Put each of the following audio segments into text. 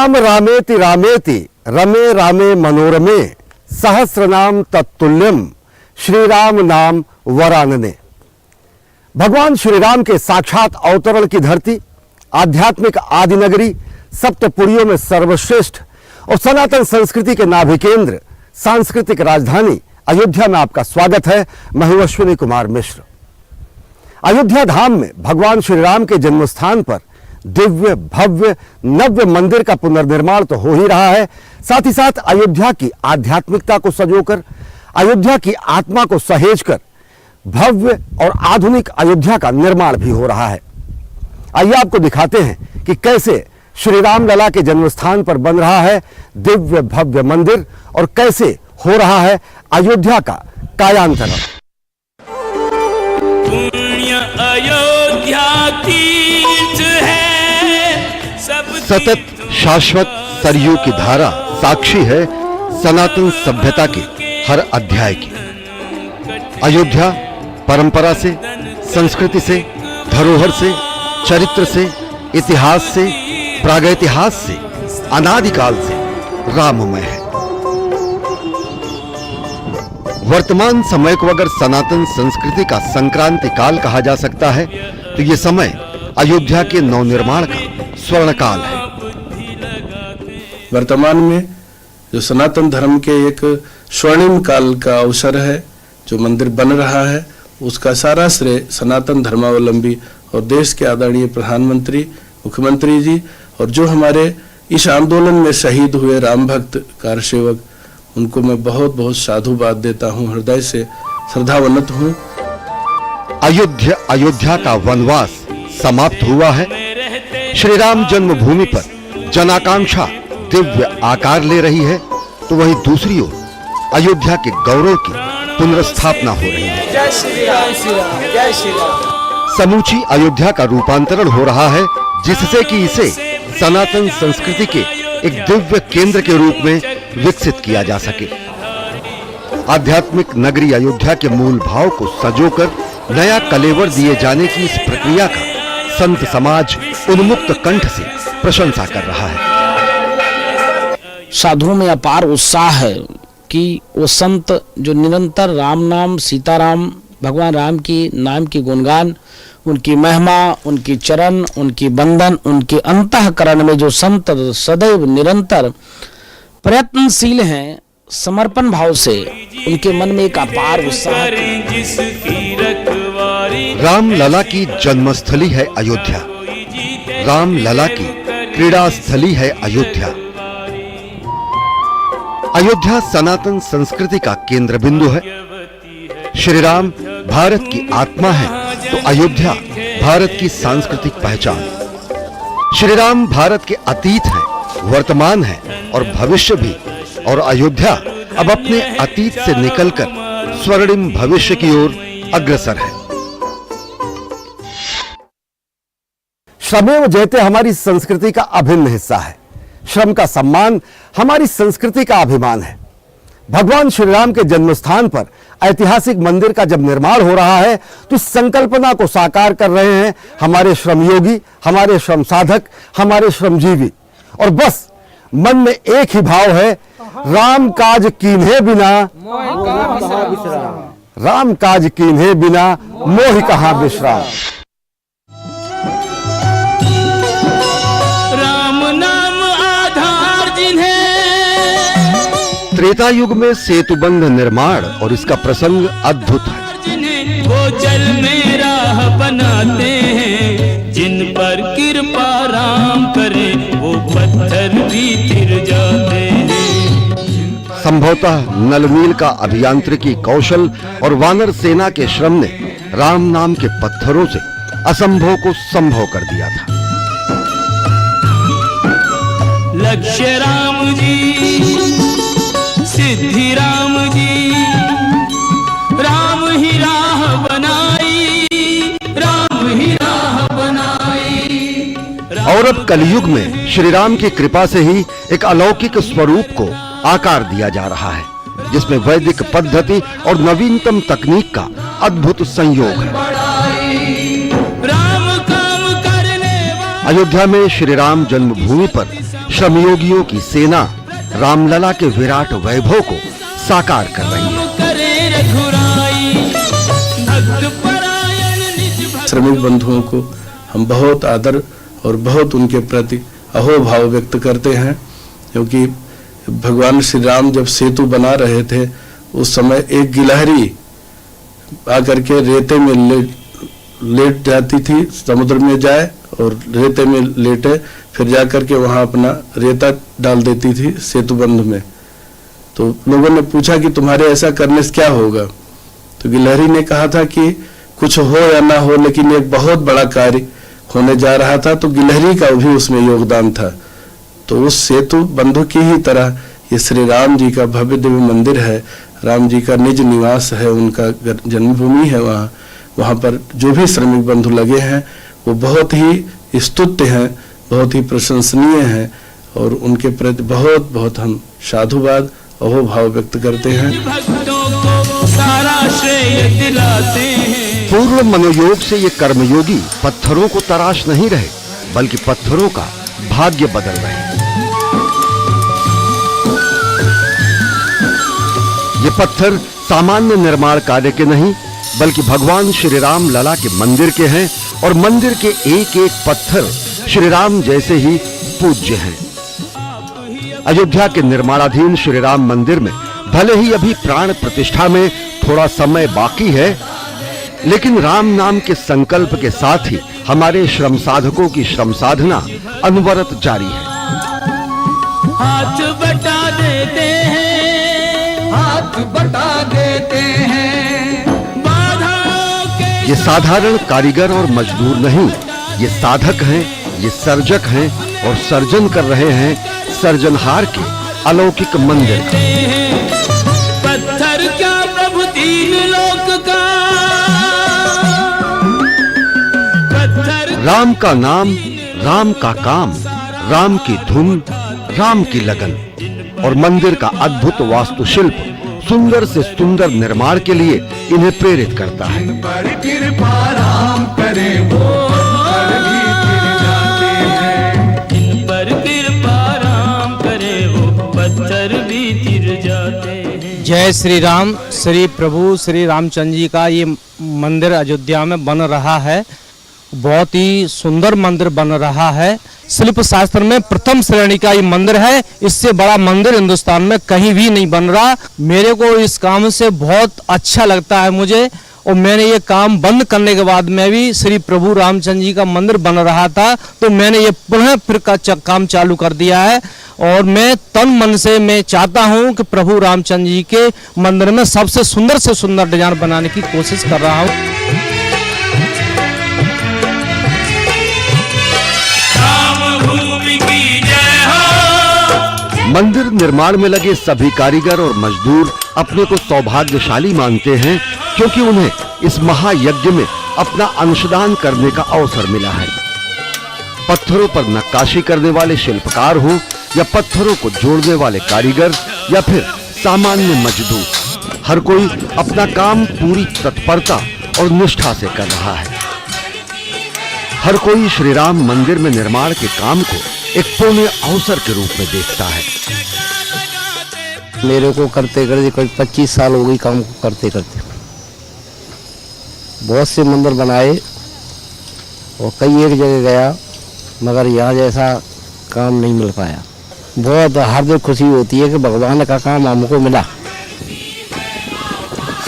राम रामेति रामेति रमे रामे मनोरमे सहस्रनाम तत्तुल्यम श्री राम नाम वरानने। भगवान श्री राम के साक्षात अवतरण की धरती, आध्यात्मिक आदि नगरी, सप्तपुरियों में सर्वश्रेष्ठ और सनातन संस्कृति के नाभि केंद्र, सांस्कृतिक राजधानी अयोध्या में आपका स्वागत है। मैं हूं अश्विनी कुमार मिश्र। अयोध्या धाम में भगवान श्री राम के जन्म स्थान पर दिव्य भव्य नव्य मंदिर का पुनर्निर्माण तो हो ही रहा है, साथ ही साथ अयोध्या की आध्यात्मिकता को सजोकर, अयोध्या की आत्मा को सहेजकर भव्य और आधुनिक अयोध्या का निर्माण भी हो रहा है। आइए आपको दिखाते हैं कि कैसे श्री राम लला के जन्म स्थान पर बन रहा है दिव्य भव्य मंदिर और कैसे हो रहा है अयोध्या का कायांतरण। पुण्य अयोध्या तीर्थ है, सतत शाश्वत सरयू की धारा साक्षी है सनातन सभ्यता के हर अध्याय की। अयोध्या परंपरा से, संस्कृति से, धरोहर से, चरित्र से, इतिहास से, प्रागैतिहास से, अनादिकाल से राममय है। वर्तमान समय को अगर सनातन संस्कृति का संक्रांति काल कहा जा सकता है तो ये समय अयोध्या के नवनिर्माण का स्वर्ण काल है। वर्तमान में जो सनातन धर्म के एक स्वर्णिम काल का अवसर है, जो मंदिर बन रहा है, उसका सारा श्रेय सनातन धर्मावलंबी और देश के आदरणीय प्रधानमंत्री, मुख्यमंत्री जी और जो हमारे इस आंदोलन में शहीद हुए राम भक्त कारसेवक, उनको मैं बहुत बहुत साधुवाद देता हूं, हृदय से श्रद्धावन्वित हूं। अयोध्या का वनवास समाप्त हुआ है। श्री राम जन्मभूमि पर जनाकांक्षा दिव्य आकार ले रही है, तो वहीं दूसरी ओर अयोध्या के गौरव की पुनर्स्थापना हो रही है। जय श्री राम, जय श्री राम। समूची अयोध्या का रूपांतरण हो रहा है, जिससे कि इसे सनातन संस्कृति के एक दिव्य केंद्र के रूप में विकसित किया जा सके। आध्यात्मिक नगरी अयोध्या के मूल भाव को सजोकर नया कलेवर दिए जाने की इस प्रक्रिया का संत समाज उन्मुक्त कंठ से प्रशंसा कर रहा है। साधुओं में अपार उत्साह है कि वो संत जो निरंतर राम नाम, सीताराम, भगवान राम की नाम की गुणगान, उनकी महिमा, उनकी चरण, उनकी बंधन, उनके अंतःकरण में जो संत सदैव निरंतर प्रयत्नशील हैं, समर्पण भाव से उनके मन में एक अपार उत्साह। राम लला की जन्मस्थली है अयोध्या, राम लला की क्रीड़ा स्थली है अयोध्या। अयोध्या सनातन संस्कृति का केंद्र बिंदु है। श्री राम भारत की आत्मा है तो अयोध्या भारत की सांस्कृतिक पहचान। श्री राम भारत के अतीत है, वर्तमान है और भविष्य भी, और अयोध्या अब अपने अतीत से निकलकर स्वर्णिम भविष्य की ओर अग्रसर है। श्रमेव जयते हमारी संस्कृति का अभिन्न हिस्सा है। श्रम का सम्मान हमारी संस्कृति का अभिमान है। भगवान श्री राम के जन्म स्थान पर ऐतिहासिक मंदिर का जब निर्माण हो रहा है तो इस संकल्पना को साकार कर रहे हैं हमारे श्रमयोगी, हमारे श्रम साधक, हमारे श्रमजीवी। और बस मन में एक ही भाव है, राम काज कीन्हे बिना, राम काज कीन्हे बिना मोहि कहां विश्राम। राम नाम आधार जिन्हें, त्रेता युग में सेतुबंध निर्माण और इसका प्रसंग अद्भुत है। जिन्हें वो जल में राह बनाते हैं, जिन पर कृपा राम करे वो पत्थर भी फिर जाते हैं। संभवतः नलनील का अभियांत्रिकी कौशल और वानर सेना के श्रम ने राम नाम के पत्थरों से असंभव को संभव कर दिया था। लक्ष्य राम जी, सिद्धि राम जी, राम ही राह बनाई, राम ही राह बनाई। और अब कलयुग में श्री राम की कृपा से ही एक अलौकिक स्वरूप को आकार दिया जा रहा है, जिसमें वैदिक पद्धति और नवीनतम तकनीक का अद्भुत संयोग है। राम काम करने अयोध्या में श्री राम जन्मभूमि पर श्रमयोगियों की सेना रामलला के विराट वैभव को साकार कर रही है। करे रघुराई भक्त परायण निज भक्त। श्रमिक बंधुओं को हम बहुत आदर और बहुत उनके प्रति अहोभाव व्यक्त करते हैं, क्योंकि भगवान श्री राम जब सेतु बना रहे थे उस समय एक गिलहरी आकर के रेते में लेट जाती थी, समुद्र में जाए और रेते में लेटे, फिर जाकर के वहां अपना रेता डाल देती थी सेतुबंध में। तो लोगों ने पूछा कि तुम्हारे ऐसा करने से क्या होगा, तो गिलहरी ने कहा था कि कुछ हो या ना हो, लेकिन एक बहुत बड़ा कार्य होने जा रहा था, तो गिलहरी का भी उसमें योगदान था। तो उस सेतु बंधु की ही तरह ये श्री राम जी का भव्य दिव्य मंदिर है, राम जी का निज निवास है, उनका जन्मभूमि है। वहाँ पर जो भी श्रमिक बंधु लगे हैं वो बहुत ही स्तुत्य हैं, बहुत ही प्रशंसनीय हैं, और उनके प्रति बहुत बहुत हम साधुवाद अहोभाव व्यक्त करते हैं। भक्तों को सारा श्रेय दिलाते हैं। पूर्ण मनोयोग से ये कर्मयोगी पत्थरों को तराश नहीं रहे, बल्कि पत्थरों का भाग्य बदल रहे हैं। ये पत्थर सामान्य निर्माण कार्य के नहीं, बल्कि भगवान श्री राम लला के मंदिर के हैं, और मंदिर के एक एक पत्थर श्री राम जैसे ही पूज्य हैं। अयोध्या के निर्माणाधीन श्री राम मंदिर में भले ही अभी प्राण प्रतिष्ठा में थोड़ा समय बाकी है, लेकिन राम नाम के संकल्प के साथ ही हमारे श्रम साधकों की श्रम साधना अनवरत जारी है। हाथ बटा देते हैं, हाथ बटा देते हैं बाधाओं के। ये साधारण कारीगर और मजदूर नहीं, ये साधक हैं, ये सर्जक हैं, और सर्जन कर रहे हैं सर्जनहार के अलौकिक मंदिर का। पत्थर क्या प्रभु तीन लोक का, पत्थर राम का नाम, राम का काम, राम की धुन, राम की लगन, और मंदिर का अद्भुत वास्तुशिल्प सुंदर से सुंदर निर्माण के लिए इन्हें प्रेरित करता है। पर कृपा राम करे वो पत्थर भी गिर जाते हैं। इन पर कृपा राम करे वो पत्थर भी गिर जाते हैं। जय श्री राम। श्री प्रभु श्री रामचंद्र जी का ये मंदिर अयोध्या में बन रहा है। बहुत ही सुंदर मंदिर बन रहा है। शिल्प शास्त्र में प्रथम श्रेणी का ये मंदिर है। इससे बड़ा मंदिर हिंदुस्तान में कहीं भी नहीं बन रहा। मेरे को इस काम से बहुत अच्छा लगता है मुझे, और मैंने ये काम बंद करने के बाद में भी श्री प्रभु रामचंद्र जी का मंदिर बन रहा था, तो मैंने ये पुनः फिर का काम चालू कर दिया है। और मैं तन मन से मैं चाहता हूँ कि प्रभु रामचंद्र जी के मंदिर में सबसे सुंदर डिजाइन बनाने की कोशिश कर रहा हूँ। मंदिर निर्माण में लगे सभी कारीगर और मजदूर अपने को सौभाग्यशाली मानते हैं, क्योंकि उन्हें इस महायज्ञ में अपना अंशदान करने का अवसर मिला है। पत्थरों पर नक्काशी करने वाले शिल्पकार हों, या पत्थरों को जोड़ने वाले कारीगर, या फिर सामान्य मजदूर, हर कोई अपना काम पूरी तत्परता और निष्ठा से कर रहा है। हर कोई श्री राम मंदिर में निर्माण के काम को एक पुण्य अवसर के रूप में देखता है। मेरे को करते करते करीब 25 साल हो गई काम को करते करते। बहुत से मंदिर बनाए और कई एक जगह गया, मगर यहाँ जैसा काम नहीं मिल पाया। बहुत हार्दिक खुशी होती है कि भगवान का काम हमको मिला।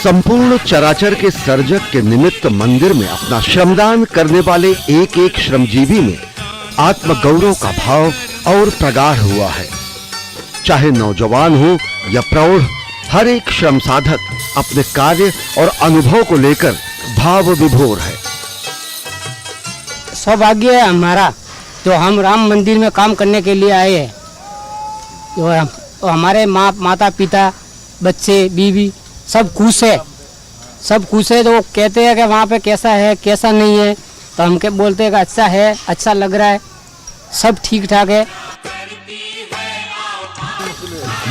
संपूर्ण चराचर के सर्जक के निमित्त मंदिर में अपना श्रमदान करने वाले एक एक श्रमजीवी में आत्मगौरव का भाव और प्रगाढ़ हुआ है। चाहे नौजवान हो या प्रौढ़, हर एक श्रम साधक अपने कार्य और अनुभव को लेकर भाव विभोर है। सौभाग्य है हमारा जो हम राम मंदिर में काम करने के लिए आए हैं। जो हमारे माता पिता, बच्चे, बीवी सब खुश है, सब खुश है। तो कहते हैं कि वहाँ पे कैसा है कैसा नहीं है, तो हम क्या बोलते हैं कि अच्छा है, अच्छा लग रहा है, सब ठीक ठाक है।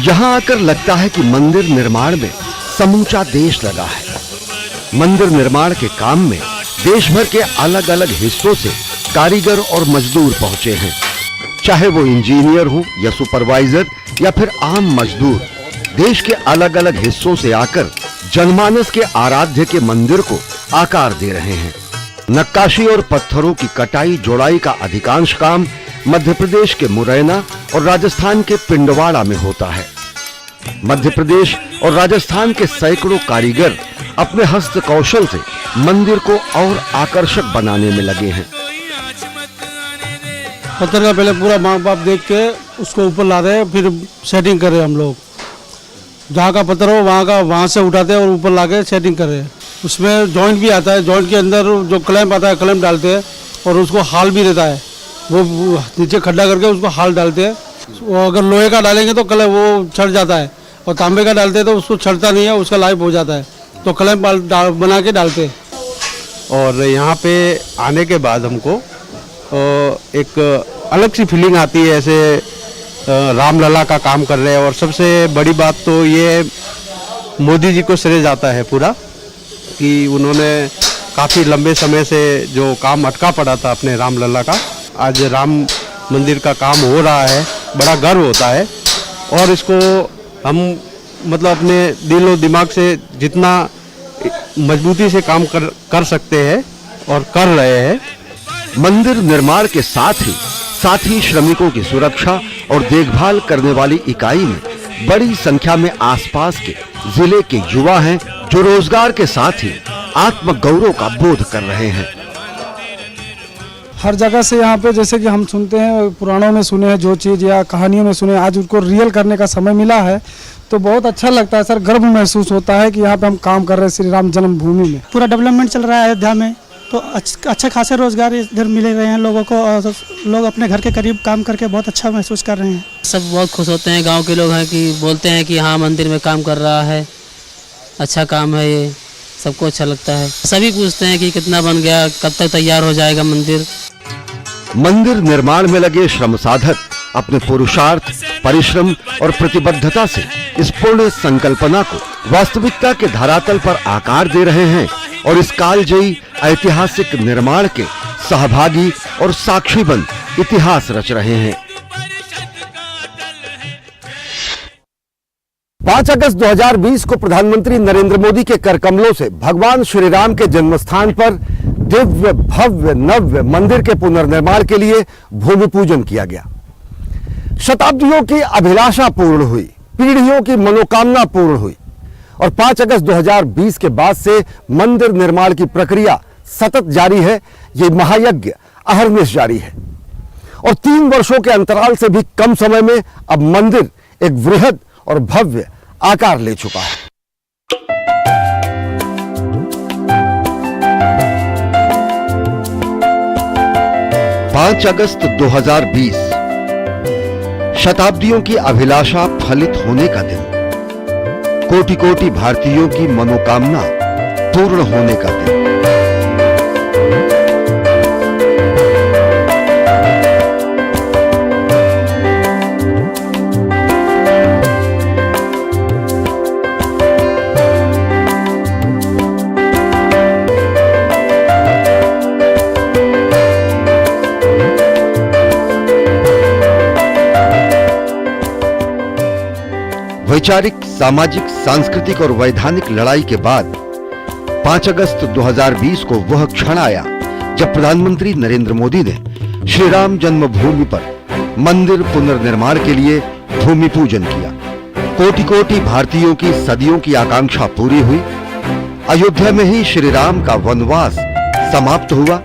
यहाँ आकर लगता है कि मंदिर निर्माण में समूचा देश लगा है। मंदिर निर्माण के काम में देश भर के अलग अलग हिस्सों से कारीगर और मजदूर पहुंचे हैं। चाहे वो इंजीनियर हो या सुपरवाइजर या फिर आम मजदूर, देश के अलग अलग हिस्सों से आकर जनमानस के आराध्य के मंदिर को आकार दे रहे हैं। नक्काशी और पत्थरों की कटाई जोड़ाई का अधिकांश काम मध्य प्रदेश के मुरैना और राजस्थान के पिंडवाड़ा में होता है। मध्य प्रदेश और राजस्थान के सैकड़ों कारीगर अपने हस्त कौशल से मंदिर को और आकर्षक बनाने में लगे हैं। पत्थर का पहले पूरा माप बाप देख के उसको ऊपर ला रहे हैं, फिर सेटिंग कर रहे हैं। हम लोग जहाँ का पत्थर हो वहाँ से उठाते हैं और ऊपर ला के सेटिंग कर रहे हैं। उसमें जॉइंट भी आता है, जॉइंट के अंदर जो क्लैंप आता है क्लैंप डालते हैं और उसको हाल भी रहता है, वो नीचे खड्डा करके उसको हाल डालते हैं। वो अगर लोहे का डालेंगे तो क्लैंप वो छड़ जाता है, और तांबे का डालते हैं तो उसको छड़ता नहीं है, उसका लाइफ हो जाता है, तो क्लैंप बना के डालते हैं। और यहाँ पे आने के बाद हमको एक अलग सी फीलिंग आती है, ऐसे रामलला का काम कर रहे हैं। और सबसे बड़ी बात तो ये मोदी जी को श्रेय जाता है पूरा, कि उन्होंने काफ़ी लंबे समय से जो काम अटका पड़ा था अपने रामलला का, आज राम मंदिर का काम हो रहा है, बड़ा गर्व होता है। और इसको हम मतलब अपने दिल और दिमाग से जितना मजबूती से काम कर सकते हैं और कर रहे हैं। मंदिर निर्माण के साथ ही श्रमिकों की सुरक्षा और देखभाल करने वाली इकाई में बड़ी संख्या में आसपास के जिले के युवा हैं, जो रोजगार के साथ ही आत्मगौरव का बोध कर रहे हैं। हर जगह से यहाँ पे जैसे कि हम सुनते हैं, पुराणों में सुने हैं जो चीज़ या कहानियों में सुने, आज उनको रियल करने का समय मिला है, तो बहुत अच्छा लगता है सर। गर्व महसूस होता है कि यहाँ पे हम काम कर रहे हैं श्री राम जन्मभूमि में। पूरा डेवलपमेंट चल रहा है अयोध्या में, तो अच्छे खासे रोजगार इधर मिल रहे हैं लोगों को, और लोग अपने घर के करीब काम करके बहुत अच्छा महसूस कर रहे हैं। सब बहुत खुश होते हैं, गांव के लोग हैं कि बोलते हैं कि हाँ मंदिर में काम कर रहा है, अच्छा काम है ये, सबको अच्छा लगता है। सभी पूछते हैं कि कितना बन गया, कब तक तैयार हो जाएगा मंदिर। मंदिर निर्माण में लगे श्रम साधक अपने पुरुषार्थ, परिश्रम और प्रतिबद्धता से इस पूर्ण संकल्पना को वास्तविकता के धरातल पर आकार दे रहे हैं और इस कालजयी ऐतिहासिक निर्माण के सहभागी और साक्षी बन इतिहास रच रहे हैं। 5 अगस्त 2020 को प्रधानमंत्री नरेंद्र मोदी के कर कमलों से भगवान श्री राम के जन्मस्थान पर दिव्य भव्य नव्य मंदिर के पुनर्निर्माण के लिए भूमि पूजन किया गया। शताब्दियों की अभिलाषा पूर्ण हुई, पीढ़ियों की मनोकामना पूर्ण हुई और 5 अगस्त 2020 के बाद से मंदिर निर्माण की प्रक्रिया सतत जारी है। ये महायज्ञ अहर्निश जारी है और 3 वर्षों के अंतराल से भी कम समय में अब मंदिर एक वृहद और भव्य आकार ले चुका है। पाँच अगस्त 2020 शताब्दियों की अभिलाषा फलित होने का दिन, कोटि कोटि भारतीयों की मनोकामना पूर्ण होने का दिन। वैचारिक, सामाजिक, सांस्कृतिक और वैधानिक लड़ाई के बाद 5 अगस्त 2020 को वह क्षण आया जब प्रधानमंत्री नरेंद्र मोदी ने श्री राम जन्मभूमि पर मंदिर पुनर्निर्माण के लिए भूमि पूजन किया। कोटि कोटि भारतीयों की सदियों की आकांक्षा पूरी हुई। अयोध्या में ही श्री राम का वनवास समाप्त हुआ।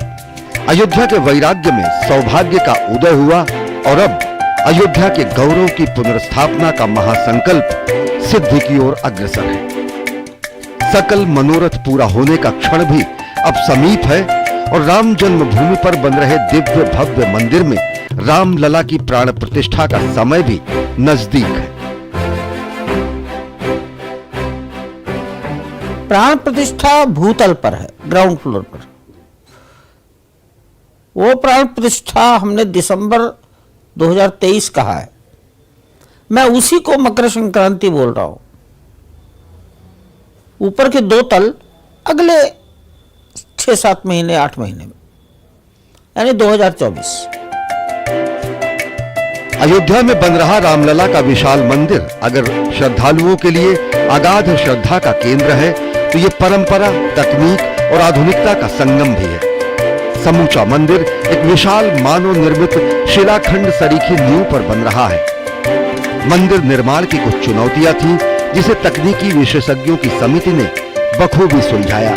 अयोध्या के वैराग्य में सौभाग्य का उदय हुआ और अब अयोध्या के गौरव की पुनर्स्थापना का महासंकल्प सिद्धि की ओर अग्रसर है। सकल मनोरथ पूरा होने का क्षण भी अब समीप है और राम जन्मभूमि पर बन रहे दिव्य भव्य मंदिर में रामलला की प्राण प्रतिष्ठा का समय भी नजदीक है। प्राण प्रतिष्ठा भूतल पर है, ग्राउंड फ्लोर पर। वो प्राण प्रतिष्ठा हमने दिसंबर 2023 कहा है। मैं उसी को मकर संक्रांति बोल रहा हूं। ऊपर के 2 तल अगले 6-7 महीने 8 महीने में, यानी 2024। अयोध्या में बन रहा रामलला का विशाल मंदिर अगर श्रद्धालुओं के लिए अगाध श्रद्धा का केंद्र है तो ये परंपरा, तकनीक और आधुनिकता का संगम भी है। समूचा मंदिर एक विशाल मानव निर्मित शिलाखंड सरीखी नींव पर बन रहा है। मंदिर निर्माण की कुछ चुनौतियां थीं, जिसे तकनीकी विशेषज्ञों की समिति ने बखूबी सुलझाया।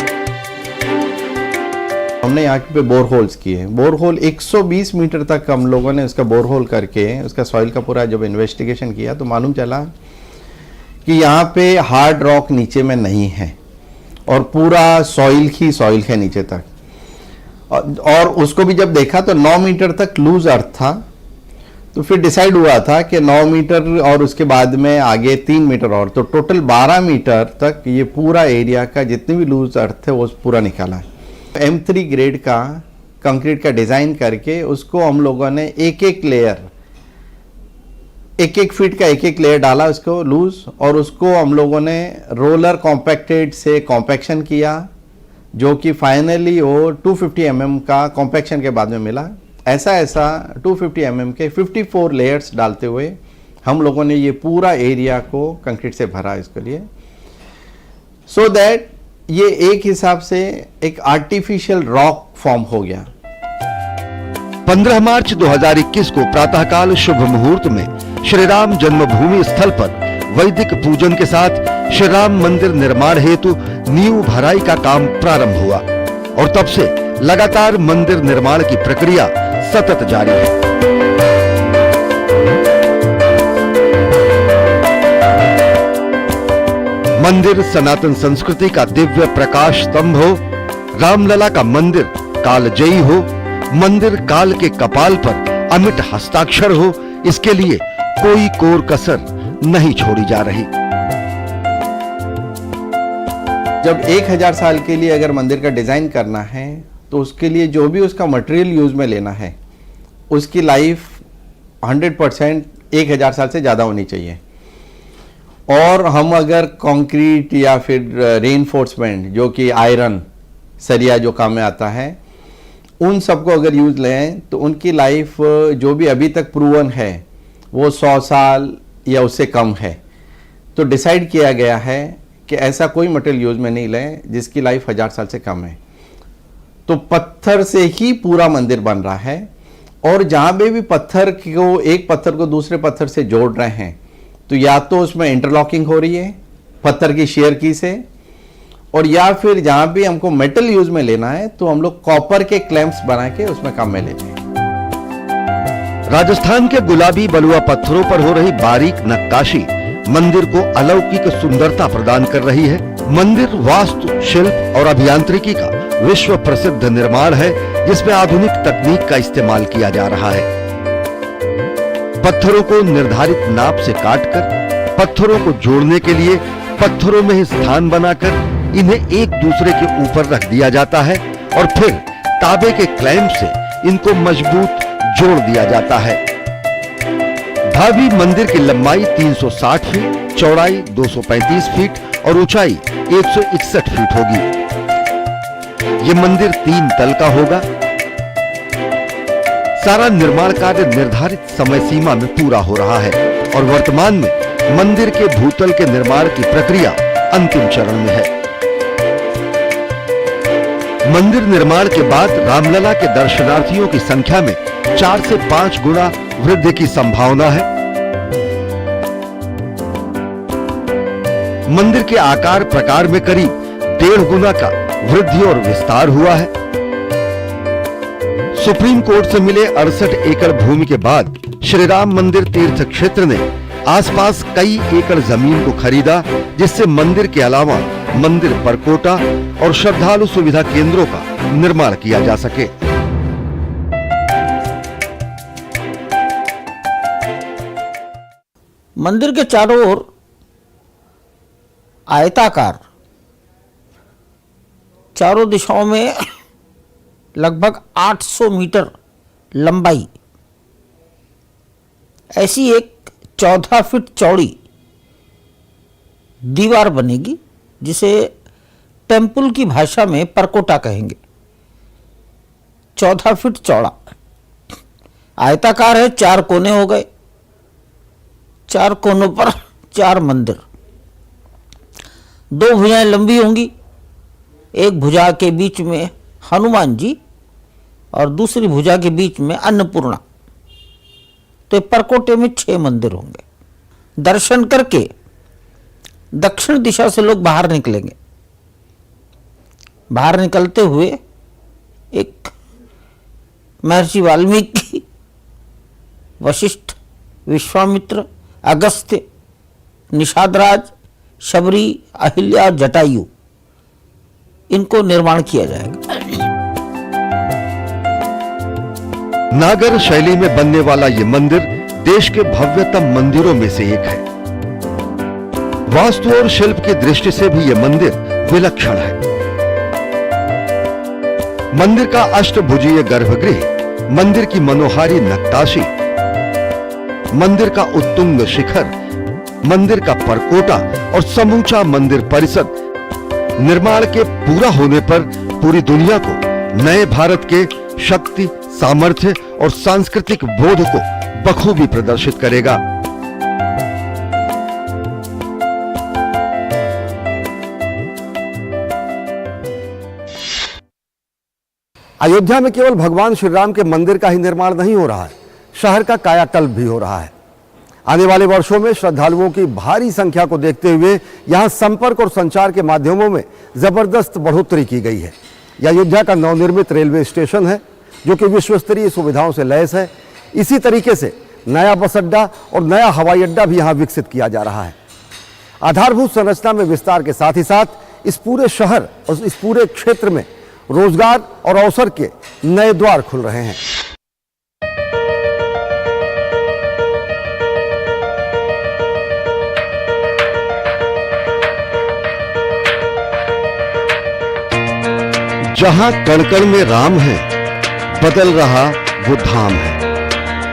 हमने यहाँ पे बोरहोल्स किए। बोरहोल 120 मीटर तक हम लोगों ने उसका बोरहोल करके उसका सॉइल का पूरा जब इन्वेस्टिगेशन किया तो मालूम चला कि यहाँ पे हार्ड रॉक नीचे में नहीं है और पूरा सॉइल ही सॉइल है नीचे तक। और उसको भी जब देखा तो 9 मीटर तक लूज अर्थ था। तो फिर डिसाइड हुआ था कि 9 मीटर और उसके बाद में आगे 3 मीटर और, तो टोटल 12 मीटर तक ये पूरा एरिया का जितने भी लूज अर्थ है वो पूरा निकाला। M3 ग्रेड का कंक्रीट का डिजाइन करके उसको हम लोगों ने एक एक फीट का एक एक लेयर डाला उसको लूज, और उसको हम लोगों ने रोलर कॉम्पैक्टेड से कॉम्पैक्शन किया, जो कि फाइनली वो 250 mm का कॉम्पैक्शन के बाद में मिला। ऐसा 250 mm के 54 लेयर्स डालते हुए हम लोगों ने ये पूरा एरिया को कंक्रीट से भरा इसके लिए, सो दैट ये एक हिसाब से एक आर्टिफिशियल रॉक फॉर्म हो गया। 15 मार्च 2021 को प्रातःकाल शुभ मुहूर्त में श्री राम जन्मभूमि स्थल पर वैदिक पूजन के साथ श्री राम मंदिर निर्माण हेतु नींव भराई का काम प्रारंभ हुआ और तब से लगातार मंदिर निर्माण की प्रक्रिया सतत जारी है। मंदिर सनातन संस्कृति का दिव्य प्रकाश स्तंभ हो, रामलला का मंदिर कालजयी हो, मंदिर काल के कपाल पर अमिट हस्ताक्षर हो, इसके लिए कोई कोर कसर नहीं छोड़ी जा रही। जब 1000 साल के लिए अगर मंदिर का डिजाइन करना है तो उसके लिए जो भी उसका मटेरियल यूज में लेना है उसकी लाइफ 100% 1000 साल से ज़्यादा होनी चाहिए। और हम अगर कंक्रीट या फिर रेनफोर्समेंट जो कि आयरन सरिया जो काम में आता है उन सबको अगर यूज लें तो उनकी लाइफ जो भी अभी तक प्रूवन है वो 100 साल या उससे कम है। तो डिसाइड किया गया है कि ऐसा कोई मटेरियल यूज में नहीं लें जिसकी लाइफ 1000 साल से कम है। तो पत्थर से ही पूरा मंदिर बन रहा है, और जहां पे भी पत्थर को एक पत्थर को दूसरे पत्थर से जोड़ रहे हैं तो या तो उसमें इंटरलॉकिंग हो रही है पत्थर की शेयर की से, और या फिर जहां भी हमको मेटल यूज में लेना है तो हम लोग कॉपर के क्लैंप्स बना के उसमें काम में लेते हैं। राजस्थान के गुलाबी बलुआ पत्थरों पर हो रही बारीक नक्काशी मंदिर को अलौकिक सुंदरता प्रदान कर रही है। मंदिर वास्तु, शिल्प और अभियांत्रिकी का विश्व प्रसिद्ध निर्माण है, जिसमें आधुनिक तकनीक का इस्तेमाल किया जा रहा है। पत्थरों को निर्धारित नाप से काटकर पत्थरों को जोड़ने के लिए पत्थरों में ही स्थान बनाकर इन्हें एक दूसरे के ऊपर रख दिया जाता है और फिर तांबे के क्लैंप से इनको मजबूत जोड़ दिया जाता है। भावी मंदिर की लंबाई 360 फीट, चौड़ाई 235 फीट और ऊंचाई 161 फीट होगी। ये मंदिर 3 तल का होगा। सारा निर्माण कार्य निर्धारित समय सीमा में पूरा हो रहा है और वर्तमान में मंदिर के भूतल के निर्माण की प्रक्रिया अंतिम चरण में है। मंदिर निर्माण के बाद रामलला के दर्शनार्थियों की संख्या में 4 से 5 गुना वृद्धि की संभावना है। मंदिर के आकार प्रकार में करीब 1.5 गुना का वृद्धि और विस्तार हुआ है। सुप्रीम कोर्ट से मिले 68 एकड़ भूमि के बाद श्री राम मंदिर तीर्थ क्षेत्र ने आसपास कई एकड़ जमीन को खरीदा, जिससे मंदिर के अलावा मंदिर परकोटा और श्रद्धालु सुविधा केंद्रों का निर्माण किया जा सके। मंदिर के चारों ओर आयताकार, चारों दिशाओं में लगभग 800 मीटर लंबाई ऐसी एक 14 फीट चौड़ी दीवार बनेगी, जिसे टेम्पल की भाषा में परकोटा कहेंगे। 14 फीट चौड़ा, आयताकार है, 4 कोने हो गए, 4 कोनों पर 4 मंदिर, 2 भुजाएं लंबी होंगी, एक भुजा के बीच में हनुमान जी और दूसरी भुजा के बीच में अन्नपूर्णा। तो परकोटे में 6 मंदिर होंगे। दर्शन करके दक्षिण दिशा से लोग बाहर निकलेंगे। बाहर निकलते हुए एक महर्षि वाल्मीकि, वशिष्ठ, विश्वामित्र, अगस्त्य, निषादराज, शबरी, अहिल्या, जटायु, इनको निर्माण किया जाएगा। नागर शैली में बनने वाला ये मंदिर देश के भव्यतम मंदिरों में से एक है। वास्तु और शिल्प की दृष्टि से भी यह मंदिर विलक्षण है। मंदिर का अष्टभुजीय गर्भगृह, मंदिर की मनोहारी नक्काशी, मंदिर का उत्तुंग शिखर, मंदिर का परकोटा और समूचा मंदिर परिसर निर्माण के पूरा होने पर पूरी दुनिया को नए भारत के शक्ति, सामर्थ्य और सांस्कृतिक बोध को बखूबी प्रदर्शित करेगा। अयोध्या में केवल भगवान श्री राम के मंदिर का ही निर्माण नहीं हो रहा है, शहर का कायाकल्प भी हो रहा है। आने वाले वर्षों में श्रद्धालुओं की भारी संख्या को देखते हुए यहां संपर्क और संचार के माध्यमों में जबरदस्त बढ़ोतरी की गई है। यह अयोध्या का नवनिर्मित रेलवे स्टेशन है जो कि विश्व स्तरीय सुविधाओं से लैस है। इसी तरीके से नया बस अड्डा और नया हवाई अड्डा भी यहां विकसित किया जा रहा है। आधारभूत संरचना में विस्तार के साथ ही साथ इस पूरे शहर और इस पूरे क्षेत्र में रोजगार और अवसर के नए द्वार खुल रहे हैं। जहां कण कण में राम है, बदल रहा वो धाम है।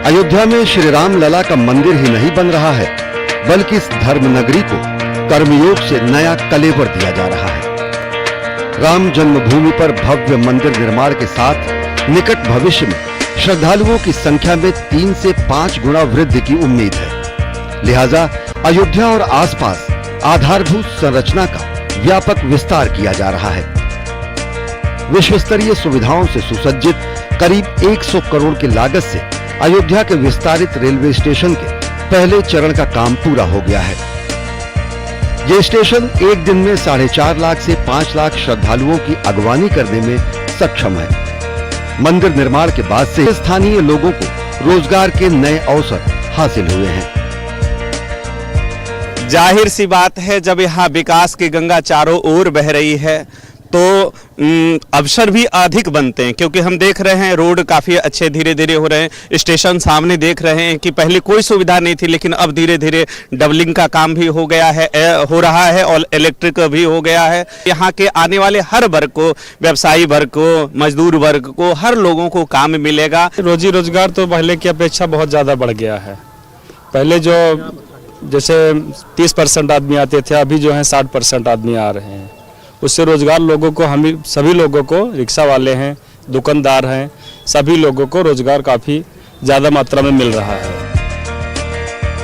अयोध्या में श्री राम लला का मंदिर ही नहीं बन रहा है, बल्कि इस धर्म नगरी को कर्मयोग से नया कलेवर दिया जा रहा है। राम जन्मभूमि पर भव्य मंदिर निर्माण के साथ निकट भविष्य में श्रद्धालुओं की संख्या में 3 से 5 गुना वृद्धि की उम्मीद है। लिहाजा अयोध्या और आसपास आधारभूत संरचना का व्यापक विस्तार किया जा रहा है। विश्व स्तरीय सुविधाओं से सुसज्जित करीब 100 करोड़ की लागत से अयोध्या के विस्तारित रेलवे स्टेशन के पहले चरण का काम पूरा हो गया है। ये स्टेशन एक दिन में 4.5 लाख से 5 लाख श्रद्धालुओं की अगवानी करने में सक्षम है। मंदिर निर्माण के बाद से स्थानीय लोगों को रोजगार के नए अवसर हासिल हुए हैं। जाहिर सी बात है, जब यहाँ विकास की गंगा चारों ओर बह रही है तो अवसर भी अधिक बनते हैं, क्योंकि हम देख रहे हैं रोड काफ़ी अच्छे धीरे धीरे हो रहे हैं। स्टेशन सामने देख रहे हैं कि पहले कोई सुविधा नहीं थी, लेकिन अब धीरे धीरे डबलिंग का काम भी हो गया है, हो रहा है और इलेक्ट्रिक भी हो गया है। यहाँ के आने वाले हर वर्ग को, व्यवसायी वर्ग को, मजदूर वर्ग को, हर लोगों को काम मिलेगा। रोजी रोजगार तो पहले की अपेक्षा बहुत ज़्यादा बढ़ गया है। पहले जो जैसे 30% आदमी आते थे, अभी जो है 60% आदमी आ रहे हैं। उससे रोजगार लोगों को, हम सभी लोगों को, रिक्शा वाले हैं, दुकानदार हैं, सभी लोगों को रोजगार काफी ज्यादा मात्रा में मिल रहा है।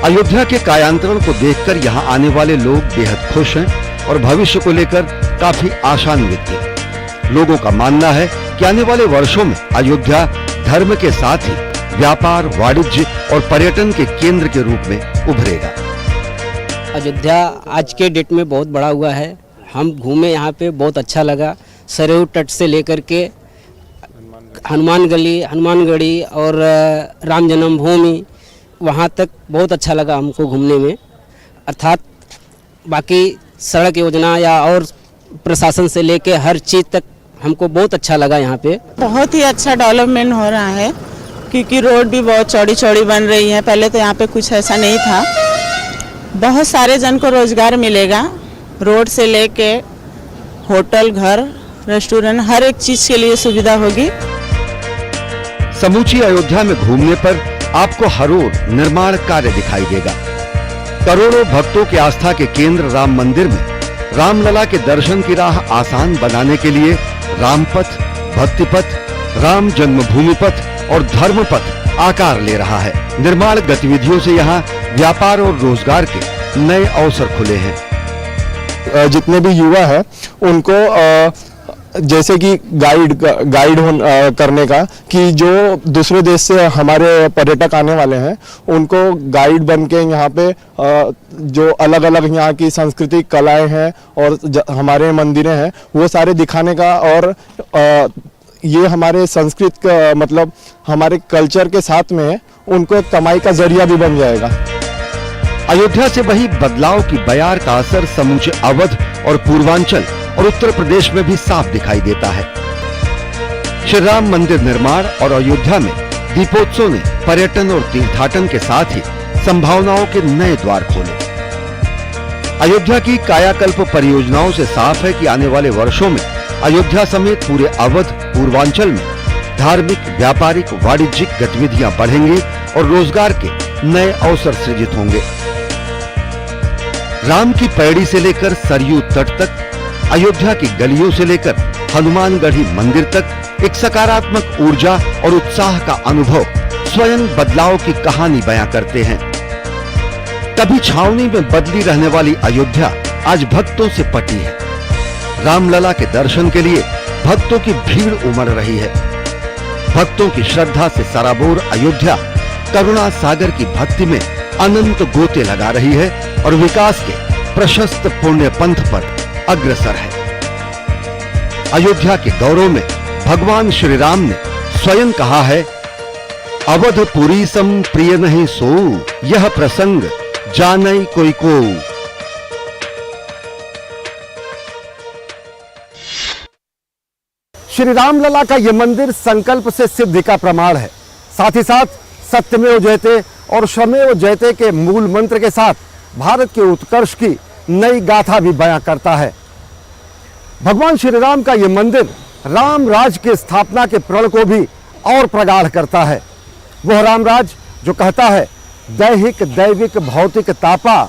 अयोध्या के कायांतरण को देखकर यहाँ आने वाले लोग बेहद खुश हैं और भविष्य को लेकर काफी आशान्वित हैं। लोगों का मानना है कि आने वाले वर्षों में अयोध्या धर्म के साथ ही व्यापार, वाणिज्य और पर्यटन के केंद्र के रूप में उभरेगा। अयोध्या आज के डेट में बहुत बड़ा हुआ है। हम घूमे यहाँ पे, बहुत अच्छा लगा। सरयू तट से लेकर के हनुमान गली, हनुमानगढ़ी और राम जन्मभूमि, वहाँ तक बहुत अच्छा लगा हमको घूमने में। अर्थात बाकी सड़क योजना या और प्रशासन से लेके हर चीज़ तक हमको बहुत अच्छा लगा। यहाँ पे बहुत ही अच्छा डेवलपमेंट हो रहा है, क्योंकि रोड भी बहुत चौड़ी चौड़ी बन रही है। पहले तो यहाँ पे कुछ ऐसा नहीं था। बहुत सारे जन को रोजगार मिलेगा। रोड से लेके होटल, घर, रेस्टोरेंट, हर एक चीज के लिए सुविधा होगी। समूची अयोध्या में घूमने पर आपको हर ओर निर्माण कार्य दिखाई देगा। करोड़ों भक्तों के आस्था के केंद्र राम मंदिर में रामलला के दर्शन की राह आसान बनाने के लिए रामपथ, भक्तिपथ, राम जन्मभूमि पथ और धर्म पथ आकार ले रहा है। निर्माण गतिविधियों से यहाँ व्यापार और रोजगार के नए अवसर खुले हैं। जितने भी युवा हैं उनको जैसे कि गाइड करने का, कि जो दूसरे देश से हमारे पर्यटक आने वाले हैं उनको गाइड बन के यहाँ पे जो अलग अलग यहाँ की सांस्कृतिक कलाएं हैं और हमारे मंदिरें हैं वो सारे दिखाने का, और ये हमारे संस्कृत का मतलब हमारे कल्चर के साथ में उनको एक कमाई का जरिया भी बन जाएगा। अयोध्या से वही बदलाव की बयार का असर समूचे अवध और पूर्वांचल और उत्तर प्रदेश में भी साफ दिखाई देता है। श्री राम मंदिर निर्माण और अयोध्या में दीपोत्सव ने पर्यटन और तीर्थाटन के साथ ही संभावनाओं के नए द्वार खोले। अयोध्या की कायाकल्प परियोजनाओं से साफ है कि आने वाले वर्षों में अयोध्या समेत पूरे अवध पूर्वांचल में धार्मिक, व्यापारिक, वाणिज्यिक गतिविधियां बढ़ेंगी और रोजगार के नए अवसर सृजित होंगे। राम की पैड़ी से लेकर सरयू तट तक, अयोध्या की गलियों से लेकर हनुमानगढ़ी मंदिर तक एक सकारात्मक ऊर्जा और उत्साह का अनुभव स्वयं बदलाव की कहानी बयां करते हैं। कभी छावनी में बदली रहने वाली अयोध्या आज भक्तों से पटी है। रामलला के दर्शन के लिए भक्तों की भीड़ उमड़ रही है। भक्तों की श्रद्धा से सराबोर अयोध्या करुणा सागर की भक्ति में अनंत गोते लगा रही है और विकास के प्रशस्त पुण्य पंथ पर अग्रसर है। अयोध्या के गौरव में भगवान श्री राम ने स्वयं कहा है, अवधपुरी सम प्रिय नहीं सो, यह प्रसंग जानई कोई को। श्री रामलला का यह मंदिर संकल्प से सिद्धि का प्रमाण है। साथ ही साथ सत्यमेव जयते और श्रमेव जयते के मूल मंत्र के साथ भारत के उत्कर्ष की नई गाथा भी बयां करता है। भगवान श्री राम का यह मंदिर राम राज की स्थापना के प्रण को भी और प्रगाढ़ करता है। वह रामराज जो कहता है, दैहिक दैविक भौतिक तापा,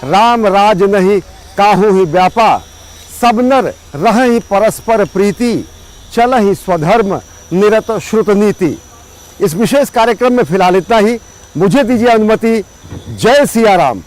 राम राज नहीं काहू ही व्यापा, सब नर रहहि परस्पर प्रीति, चल ही स्वधर्म निरत श्रुत नीति। इस विशेष कार्यक्रम में फिलहाल इतना ही। मुझे दीजिए अनुमति। जय सिया राम।